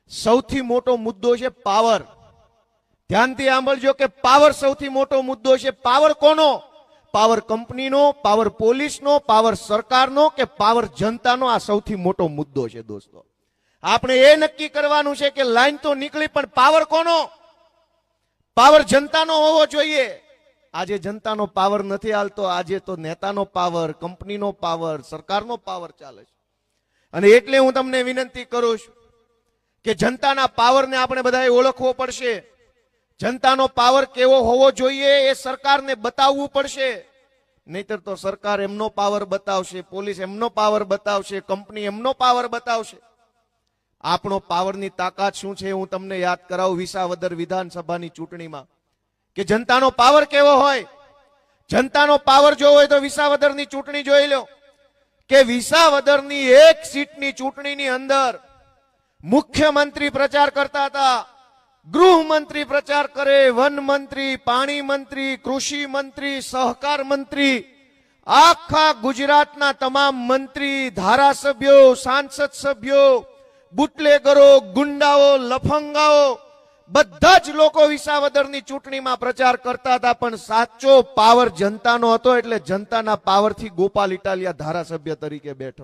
સૌથી મોટો મુદ્દો છે પાવર. ધ્યાનથી સાંભળજો કે પાવર સૌથી મોટો મુદ્દો છે. પાવર કોનો? પાવર કંપનીનો, પાવર પોલીસનો, પાવર સરકારનો કે પાવર જનતાનો? આ સૌથી મોટો મુદ્દો છે દોસ્તો. આપણે એ નક્કી કરવાનું છે કે લાઈન તો નીકળી, પણ પાવર કોનો? પાવર જનતાનો હોવો જોઈએ. આજે જનતાનો પાવર નથી હાલતો. આજે તો નેતાનો પાવર, કંપનીનો પાવર, સરકારનો પાવર ચાલે છે. અને એટલે હું તમને વિનંતી કરું છું કે જનતાના પાવરને આપણે બધાએ ઓળખવો પડશે. જનતાનો પાવર કેવો હોવો જોઈએ એ સરકારને બતાવવું પડશે. નહીતર તો સરકાર એમનો પાવર બતાવશે, પોલીસ એમનો પાવર બતાવશે, કંપની એમનો પાવર બતાવશે. આપણો પાવરની તાકાત શું છે હું તમને યાદ કરાવું. વિસાવદર વિધાનસભાની ચૂંટણીમાં કે જનતાનો પાવર કેવો હોય. જનતાનો પાવર જો હોય તો વિસાવદરની ચૂંટણી જોઈ લો કે વિસાવદરની એક સીટની ચૂંટણીની અંદર મુખ્યમંત્રી પ્રચાર કરતા હતા, ગૃહમંત્રી પ્રચાર કરે, વન મંત્રી, પાણી મંત્રી, કૃષિ મંત્રી, સહકાર મંત્રી, આખા ગુજરાતના તમામ મંત્રી, ધારાસભ્યો, સાંસદ સભ્યો, બુટલેગરો, ગુંડાઓ, લફંગાઓ બધા જ લોકો વિસાવદરની ચૂંટણીમાં પ્રચાર કરતા હતા. પણ સાચો પાવર જનતાનો હતો. એટલે જનતાના પાવરથી ગોપાલ ઇટાલિયા ધારાસભ્ય તરીકે બેઠો.